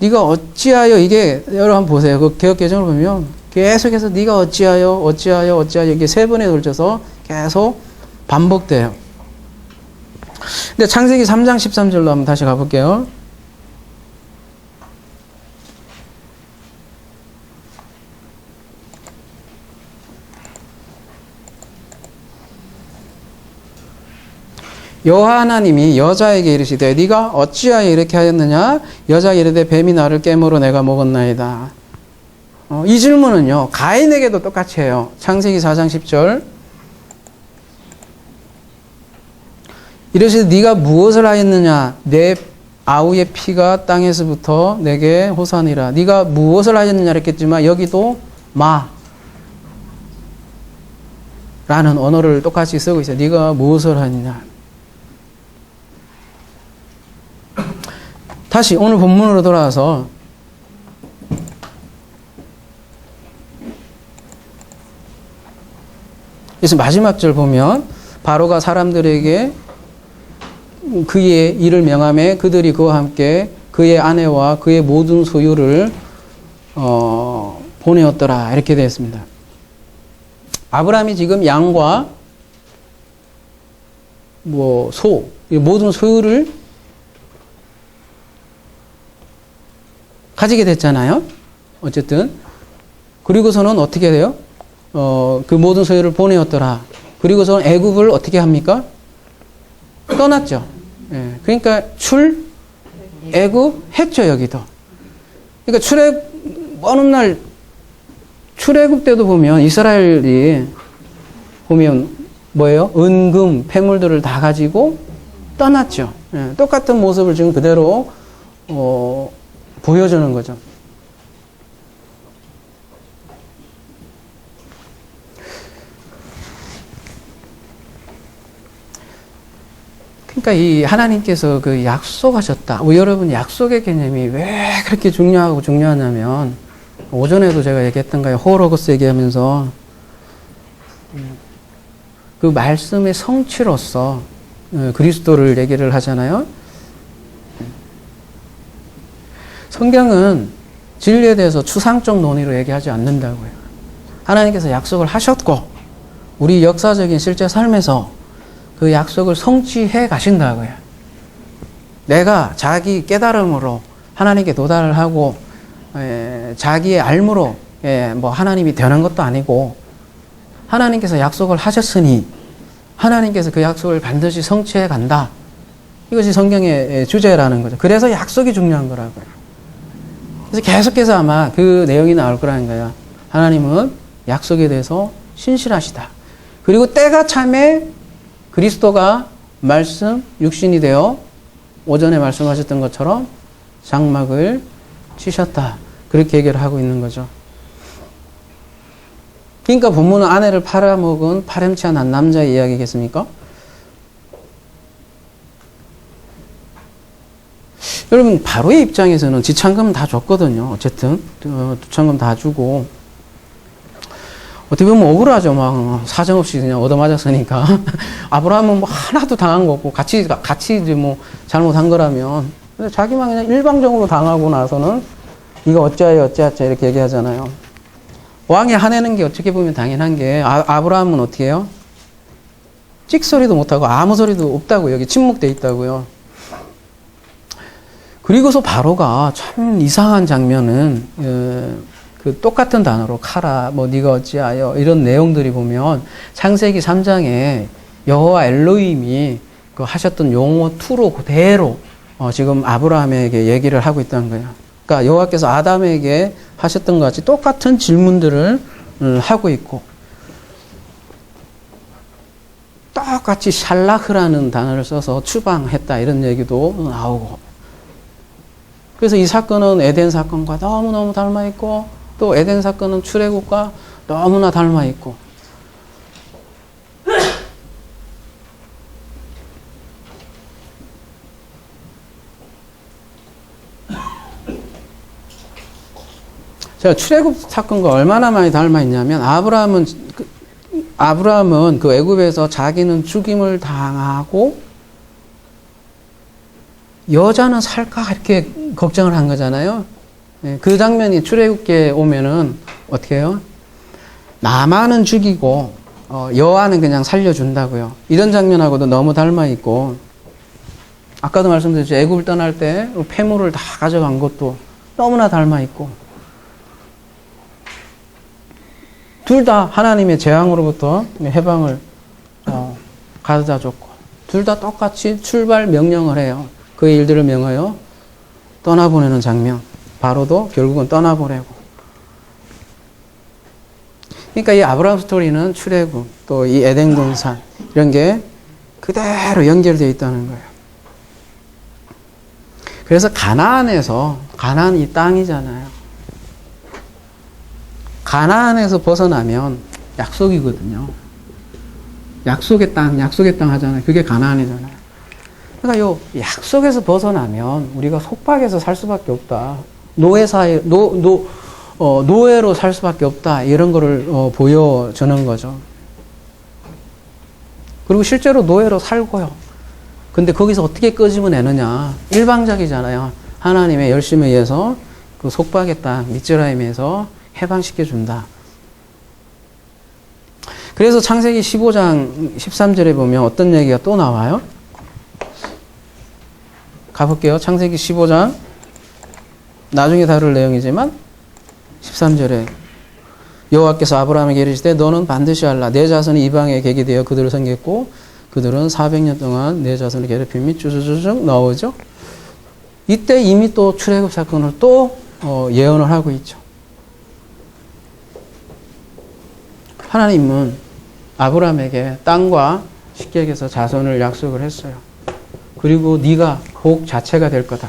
네가 어찌하여 이게 여러분 보세요. 그 개역개정을 보면 계속해서 네가 어찌하여 이게 세 번에 걸쳐서 계속 반복돼요. 근데 창세기 3장 13절로 한번 다시 가볼게요. 여호와 하나님이 여자에게 이르시되 네가 어찌하여 이렇게 하였느냐. 여자가 이르되 뱀이 나를 깨물어 내가 먹었나이다. 이 질문은요 가인에게도 똑같이 해요. 창세기 4장 10절 이르시되 네가 무엇을 하였느냐. 내 아우의 피가 땅에서부터 내게 호산이라. 네가 무엇을 하였느냐 했겠지만 여기도 라는 언어를 똑같이 쓰고 있어요. 네가 무엇을 하느냐. 다시 오늘 본문으로 돌아와서 그래서 마지막 절 보면 바로가 사람들에게 그의 일을 명하매 그들이 그와 함께 그의 아내와 그의 모든 소유를 보내었더라 이렇게 되어 있습니다. 아브라함이 지금 양과 소 모든 소유를 가지게 됐잖아요. 어쨌든 그리고서는 어떻게 돼요? 그 모든 소유를 보내었더라. 그리고서는 애굽을 어떻게 합니까? 떠났죠. 예, 그러니까 애굽했죠 여기도. 그러니까 어느 날 출애굽 때도 보면 이스라엘이 보면 뭐예요? 은금 폐물들을 다 가지고 떠났죠. 예, 똑같은 모습을 지금 그대로 보여주는 거죠. 그러니까 이 하나님께서 그 약속하셨다. 여러분 약속의 개념이 왜 그렇게 중요하냐면 오전에도 제가 얘기했던 거예요. 호로고스 얘기하면서 그 말씀의 성취로서 그리스도를 얘기를 하잖아요. 성경은 진리에 대해서 추상적 논의로 얘기하지 않는다고요. 하나님께서 약속을 하셨고 우리 역사적인 실제 삶에서 그 약속을 성취해 가신다고요. 내가 자기 깨달음으로 하나님께 도달을 하고 자기의 알므로 하나님이 되는 것도 아니고 하나님께서 약속을 하셨으니 하나님께서 그 약속을 반드시 성취해 간다. 이것이 성경의 주제라는 거죠. 그래서 약속이 중요한 거라고요. 그래서 계속해서 아마 그 내용이 나올 거라는 거야. 하나님은 약속에 대해서 신실하시다. 그리고 때가 참에 그리스도가 말씀 육신이 되어 오전에 말씀하셨던 것처럼 장막을 치셨다. 그렇게 얘기를 하고 있는 거죠. 그러니까 본문은 아내를 팔아먹은 파렴치한 한 남자의 이야기겠습니까? 여러분, 바로의 입장에서는 지참금 다 줬거든요. 어쨌든 두창금 다 주고 어떻게 보면 억울하죠. 막 사정없이 그냥 얻어맞았으니까. 아브라함은 뭐 하나도 당한 거 없고 같이 이제 뭐 잘못한 거라면, 근데 자기만 그냥 일방적으로 당하고 나서는 이거 어찌하여 이렇게 얘기하잖아요. 왕이 화내는 게 어떻게 보면 당연한 게, 아브라함은 어떻게 해요? 찍소리도 못하고 아무 소리도 없다고, 여기 침묵돼 있다고요. 그리고서 바로가 참 이상한 장면은 그 똑같은 단어로 카라, 뭐 네가 어찌하여 이런 내용들이 보면 창세기 3장에 여호와 엘로힘이 그 하셨던 용어 투로 그대로 지금 아브라함에게 얘기를 하고 있다는 거예요. 그러니까 여호와께서 아담에게 하셨던 것 같이 똑같은 질문들을 하고 있고, 똑같이 샬라흐라는 단어를 써서 추방했다 이런 얘기도 나오고, 그래서 이 사건은 에덴 사건과 너무너무 닮아 있고, 또 에덴 사건은 출애굽과 너무나 닮아 있고, 제가 출애굽 사건과 얼마나 많이 닮아 있냐면, 아브라함은 그 애굽에서 자기는 죽임을 당하고 여자는 살까 이렇게 걱정을 한 거잖아요. 그 장면이 출애굽기에 오면은 어떻게 해요? 나만은 죽이고 여아는 그냥 살려준다고요. 이런 장면하고도 너무 닮아 있고, 아까도 말씀드렸죠. 애굽을 떠날 때 폐물을 다 가져간 것도 너무나 닮아 있고, 둘 다 하나님의 재앙으로부터 해방을 가져다 줬고, 둘 다 똑같이 출발 명령을 해요. 그의 일들을 명하여 떠나보내는 장면. 바로도 결국은 떠나보내고. 그러니까 이 아브라함 스토리는 출애굽, 또 이 에덴 동산, 이런 게 그대로 연결되어 있다는 거예요. 그래서 가나안에서, 가나안 이 땅이잖아요. 가나안에서 벗어나면 약속이거든요. 약속의 땅 하잖아요. 그게 가나안이잖아요. 그러니까 요 약속에서 벗어나면 우리가 속박에서 살 수밖에 없다. 노예로 살 수밖에 없다. 이런 거를 보여주는 거죠. 그리고 실제로 노예로 살고요. 근데 거기서 어떻게 끄집어내느냐. 일방적이잖아요. 하나님의 열심에 의해서 그 속박의 땅, 미즈라임에서 해방시켜준다. 그래서 창세기 15장 13절에 보면 어떤 얘기가 또 나와요? 가볼게요. 창세기 15장. 나중에 다룰 내용이지만 13절에 여호와께서 아브라함에게 이르시되 너는 반드시 알라. 내 자손이 이방에 객이 되어 그들을 섬겼고 그들은 400년 동안 내 자손을 괴롭힘이 쭈쭈쭈쭉 나오죠. 이때 이미 또 출애굽 사건을 또 예언을 하고 있죠. 하나님은 아브라함에게 땅과 식객에서 자손을 약속을 했어요. 그리고 네가 복 자체가 될 거다.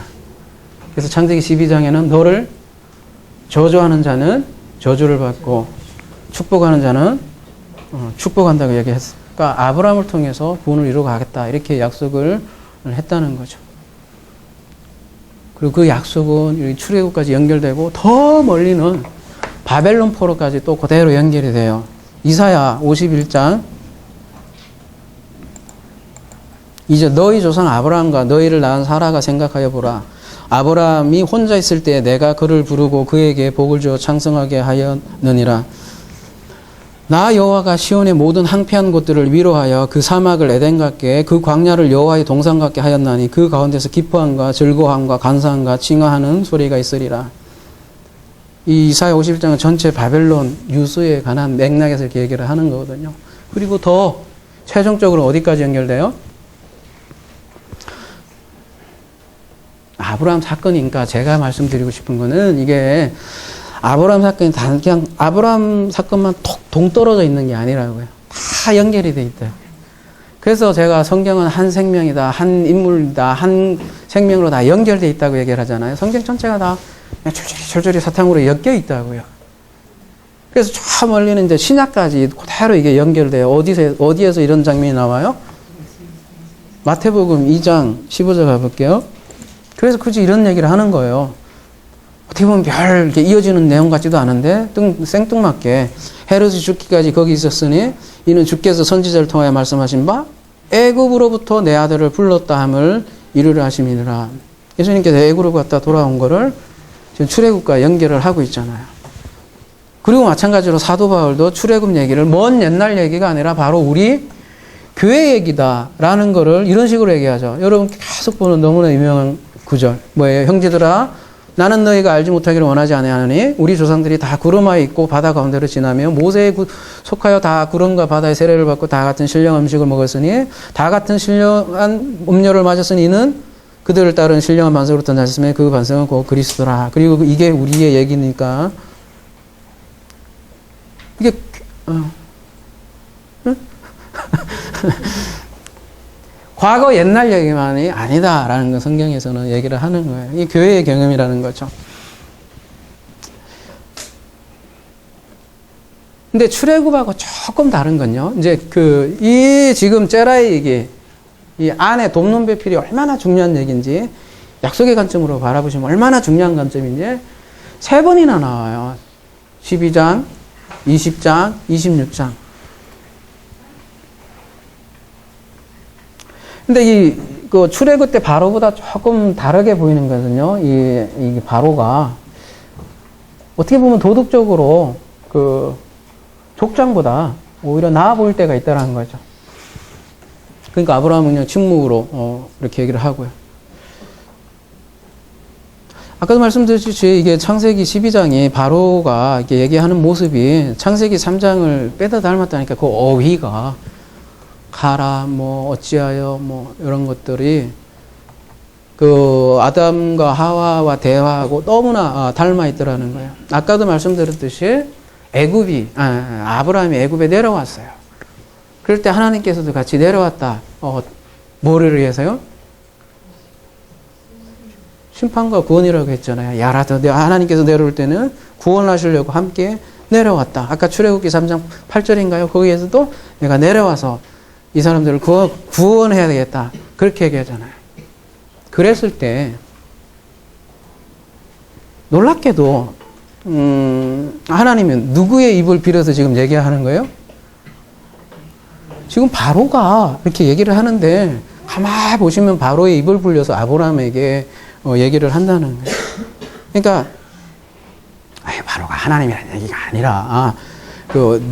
그래서 창세기 12장에는 너를 저주하는 자는 저주를 받고 축복하는 자는 축복한다고 얘기했어요. 그러니까 아브라함을 통해서 구원을 이루어 가겠다. 이렇게 약속을 했다는 거죠. 그리고 그 약속은 출애굽까지 연결되고 더 멀리는 바벨론 포로까지 또 그대로 연결이 돼요. 이사야 51장. 이제 너희 조상 아브라함과 너희를 낳은 사라가 생각하여 보라. 아브라함이 혼자 있을 때 내가 그를 부르고 그에게 복을 주어昌盛하게 하였느니라. 나 여호와가 시온의 모든 황폐한 곳들을 위로하여 그 사막을 에덴 같게 그 광야를 여호와의 동산 같게 하였나니 그 가운데서 기뻐함과 즐거움과 감사함과 칭화하는 소리가 있으리라. 이 이사야 51장은 전체 바벨론 유수에 관한 맥락에서 이렇게 얘기를 하는 거거든요. 그리고 더 최종적으로 어디까지 연결돼요? 아브라함 사건이니까 제가 말씀드리고 싶은 거는 이게 아브라함 사건이 그냥 아브라함 사건만 톡 동떨어져 있는 게 아니라고요. 다 연결이 돼 있다. 그래서 제가 성경은 한 생명이다, 한 인물이다, 한 생명으로 다 연결돼 있다고 얘기를 하잖아요. 성경 전체가 다 줄줄이 사탕으로 엮여 있다고요. 그래서 저 멀리는 이제 신약까지 그대로 이게 연결돼요. 어디에서 이런 장면이 나와요? 마태복음 2장 15절 가볼게요. 그래서 굳이 이런 얘기를 하는 거예요. 어떻게 보면 별 이렇게 이어지는 내용 같지도 않은데 생뚱맞게 헤롯이 죽기까지 거기 있었으니 이는 주께서 선지자를 통하여 말씀하신 바 애굽으로부터 내 아들을 불렀다 함을 이루려 하심이니라. 예수님께서 애굽으로 갔다 돌아온 거를 지금 출애굽과 연결을 하고 있잖아요. 그리고 마찬가지로 사도 바울도 출애굽 얘기를 먼 옛날 얘기가 아니라 바로 우리 교회 얘기다라는 거를 이런 식으로 얘기하죠. 여러분 계속 보는 너무나 유명한 구절 뭐예요? 형제들아 나는 너희가 알지 못하기를 원하지 아니하노니 우리 조상들이 다 구름하에 있고 바다 가운데로 지나며 모세에 속하여 다 구름과 바다의 세례를 받고 다 같은 신령한 음식을 먹었으니 다 같은 신령한 음료를 마셨으니 이는 그들을 따른 신령한 반석으로부터 나셨으며 그 반석은 곧 그리스도라. 그리고 이게 우리의 얘기니까 이게 과거 옛날 얘기만이 아니다라는 거 성경에서는 얘기를 하는 거예요. 이 교회의 경험이라는 거죠. 근데 출애굽하고 조금 다른 건요. 이제 이 지금 제라의 얘기, 이 안에 돕는 배필이 얼마나 중요한 얘기인지 약속의 관점으로 바라보시면 얼마나 중요한 관점인지 3번이나 나와요. 12장, 20장, 26장. 근데 그 출애굽 때 바로보다 조금 다르게 보이는 거거든요. 이 바로가 어떻게 보면 도덕적으로 그 족장보다 오히려 나아 보일 때가 있다는 거죠. 그러니까 아브라함은 그냥 침묵으로 이렇게 얘기를 하고요. 아까도 말씀드렸듯이 이게 창세기 12장이 바로가 이렇게 얘기하는 모습이 창세기 3장을 빼다 닮았다니까 그 어휘가 가라, 뭐, 어찌하여, 뭐, 이런 것들이, 아담과 하와와 대화하고 너무나 닮아 있더라는 거예요. 아까도 말씀드렸듯이, 아브라함이 애굽에 내려왔어요. 그럴 때 하나님께서도 같이 내려왔다. 뭐를 위해서요? 심판과 구원이라고 했잖아요. 야라도 하나님께서 내려올 때는 구원하시려고 함께 내려왔다. 아까 출애굽기 3장 8절인가요? 거기에서도 내가 내려와서 이 사람들을 구원해야 되겠다. 그렇게 얘기하잖아요. 그랬을 때 놀랍게도 하나님은 누구의 입을 빌어서 지금 얘기하는 거예요? 지금 바로가 이렇게 얘기를 하는데 가만히 보시면 바로의 입을 불려서 아브라함에게 얘기를 한다는 거예요. 그러니까 바로가 하나님이라는 얘기가 아니라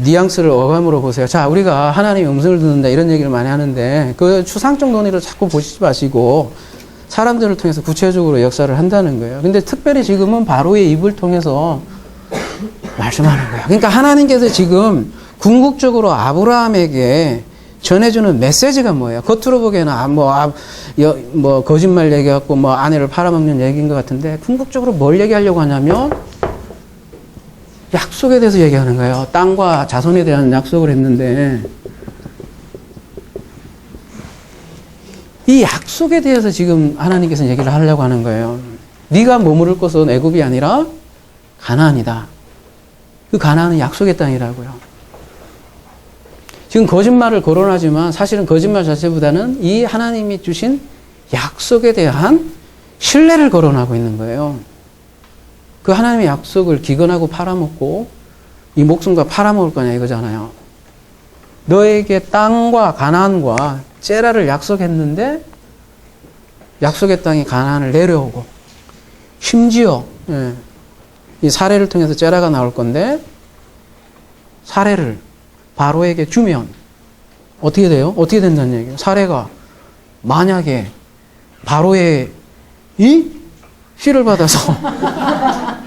뉘앙스를 어감으로 보세요. 자, 우리가 하나님의 음성을 듣는다 이런 얘기를 많이 하는데 그 추상적 논의를 자꾸 보시지 마시고 사람들을 통해서 구체적으로 역사를 한다는 거예요. 근데 특별히 지금은 바로의 입을 통해서 말씀하는 거예요. 그러니까 하나님께서 지금 궁극적으로 아브라함에게 전해주는 메시지가 뭐예요? 겉으로 보기에는 거짓말 얘기하고 아내를 팔아먹는 얘기인 것 같은데 궁극적으로 뭘 얘기하려고 하냐면 약속에 대해서 얘기하는 거예요. 땅과 자손에 대한 약속을 했는데 이 약속에 대해서 지금 하나님께서 얘기를 하려고 하는 거예요. 네가 머무를 곳은 애굽이 아니라 가나안이다. 그 가나안은 약속의 땅이라고요. 지금 거짓말을 거론하지만 사실은 거짓말 자체보다는 이 하나님이 주신 약속에 대한 신뢰를 거론하고 있는 거예요. 그 하나님의 약속을 기근하고 팔아먹고 이 목숨과 팔아먹을 거냐 이거잖아요. 너에게 땅과 가나안과 제라를 약속했는데 약속의 땅이 가나안을 내려오고 심지어 이 사례를 통해서 제라가 나올 건데 사례를 바로에게 주면 어떻게 돼요? 어떻게 된다는 얘기예요? 사례가 만약에 바로의 이 씨를 받아서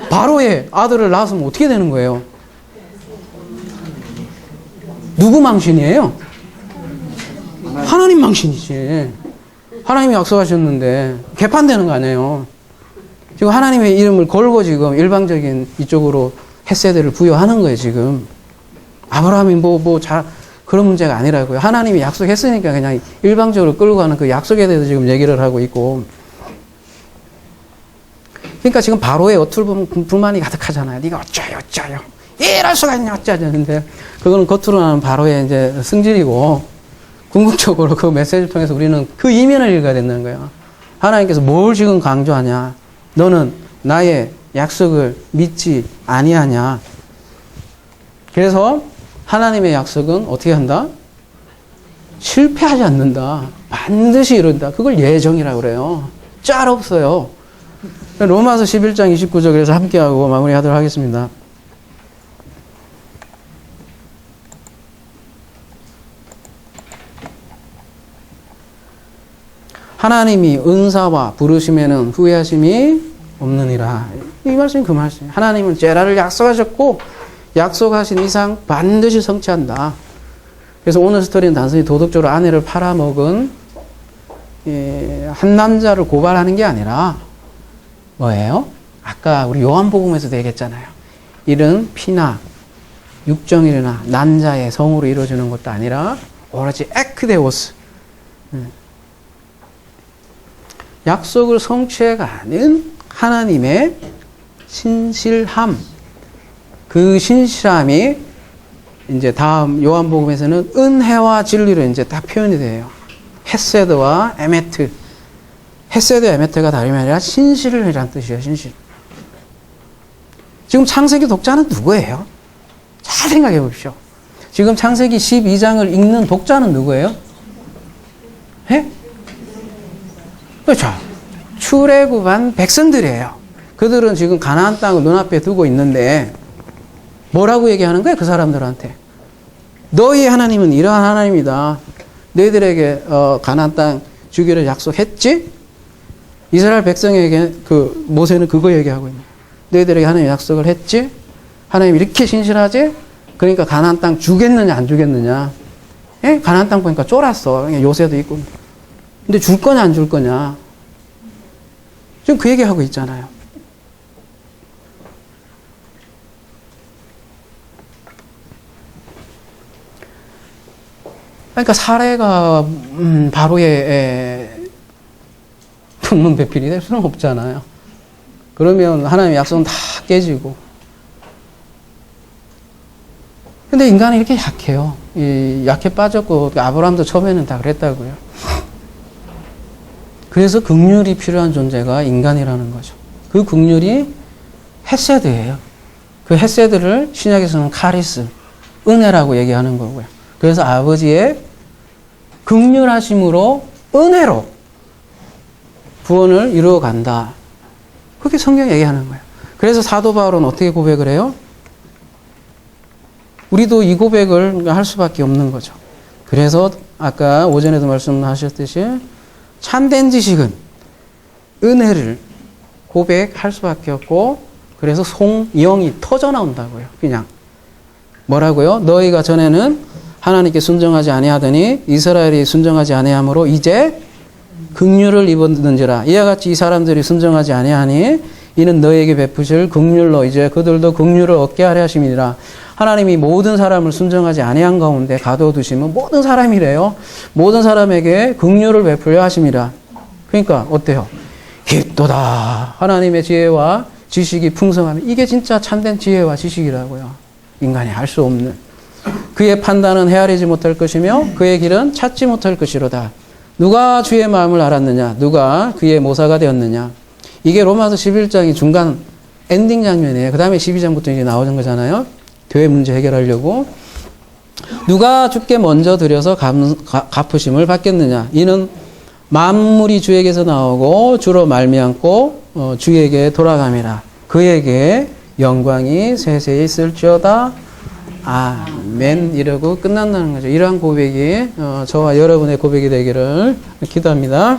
바로의 아들을 낳았으면 어떻게 되는 거예요? 누구 망신이에요? 하나님 망신이지. 하나님이 약속하셨는데 개판되는 거 아니에요? 지금 하나님의 이름을 걸고 지금 일방적인 이쪽으로 헤세드를 부여하는 거예요, 지금. 아브라함이 그런 문제가 아니라고요. 하나님이 약속했으니까 그냥 일방적으로 끌고 가는 그 약속에 대해서 지금 얘기를 하고 있고. 그러니까 지금 바로의 불만이 가득하잖아요. 네가 어쩌요. 이럴 수가 있냐, 어쩌는데. 그거는 겉으로 나는 바로의 이제 승질이고, 궁극적으로 그 메시지를 통해서 우리는 그 이면을 읽어야 된다는 거예요. 하나님께서 뭘 지금 강조하냐? 너는 나의 약속을 믿지 아니하냐? 그래서 하나님의 약속은 어떻게 한다? 실패하지 않는다. 반드시 이룬다. 그걸 예정이라고 그래요. 짤 없어요. 로마서 11장 29절 그래서 함께하고 마무리하도록 하겠습니다. 하나님이 은사와 부르심에는 후회하심이 없느니라. 이 말씀이 그 말씀이에요. 하나님은 제라를 약속하셨고 약속하신 이상 반드시 성취한다. 그래서 오늘 스토리는 단순히 도덕적으로 아내를 팔아먹은 한 남자를 고발하는 게 아니라 뭐예요? 아까 우리 요한복음에서도 얘기했잖아요. 일은 피나 육정이나 난자의 성으로 이루어지는 것도 아니라 오로지 에크데오스, 약속을 성취해가는 하나님의 신실함, 그 신실함이 이제 다음 요한복음에서는 은혜와 진리로 이제 딱 표현이 돼요. 헤세드와 에메트. 헤세드 에메트가 다름이 아니라 신실이라는 뜻이에요. 신실. 지금 창세기 독자는 누구예요? 잘 생각해 보십시오. 지금 창세기 12장을 읽는 독자는 누구예요? 예? 그렇죠. 출애굽한 백성들이에요. 그들은 지금 가나안 땅을 눈앞에 두고 있는데 뭐라고 얘기하는 거예요? 그 사람들한테. 너희 하나님은 이러한 하나님이다. 너희들에게 가나안 땅 주기를 약속했지? 이스라엘 백성에게 모세는 그거 얘기하고 있는 거예요. 너희들에게 하나님 약속을 했지? 하나님 이렇게 신실하지? 그러니까 가나안 땅 주겠느냐 안 주겠느냐? 예? 가나안 땅 보니까 쫄았어. 요새도 있고. 근데 줄 거냐 안 줄 거냐? 지금 그 얘기하고 있잖아요. 그러니까 사례가 바로의 분문배필이 될 수는 없잖아요. 그러면 하나님의 약속은 다 깨지고. 근데 인간은 이렇게 약해요. 약해 빠졌고 아브라함도 처음에는 다 그랬다고요. 그래서 긍휼이 필요한 존재가 인간이라는 거죠. 그 긍휼이 헤세드예요. 그 헤세드를 신약에서는 카리스, 은혜라고 얘기하는 거고요. 그래서 아버지의 긍휼하심으로 은혜로 구원을 이루어간다. 그렇게 성경이 얘기하는 거예요. 그래서 사도 바울은 어떻게 고백을 해요? 우리도 이 고백을 할 수밖에 없는 거죠. 그래서 아까 오전에도 말씀하셨듯이 참된 지식은 은혜를 고백할 수밖에 없고, 그래서 영이 터져 나온다고요. 그냥 뭐라고요? 너희가 전에는 하나님께 순종하지 아니하더니 이스라엘이 순종하지 아니하므로 이제 긍휼을 입었는지라. 이와 같이 이 사람들이 순종하지 아니하니 이는 너희에게 베푸실 긍휼로 이제 그들도 긍휼을 얻게 하려 하심이니라. 하나님이 모든 사람을 순종하지 아니한 가운데 가둬두시면 모든 사람이래요. 모든 사람에게 긍휼을 베풀려 하심이라. 그러니까 어때요? 깊도다. 하나님의 지혜와 지식이 풍성하면 이게 진짜 참된 지혜와 지식이라고요. 인간이 알 수 없는. 그의 판단은 헤아리지 못할 것이며 그의 길은 찾지 못할 것이로다. 누가 주의 마음을 알았느냐? 누가 그의 모사가 되었느냐? 이게 로마서 11장이 중간 엔딩 장면이에요. 그 다음에 12장부터 이제 나오는 거잖아요. 교회 문제 해결하려고. 누가 주께 먼저 드려서 갚으심을 받겠느냐? 이는 만물이 주에게서 나오고 주로 말미암고 주에게 돌아감이라. 그에게 영광이 세세히 있을지어다. 아멘. 이러고 끝난다는 거죠. 이러한 고백이 저와 여러분의 고백이 되기를 기도합니다.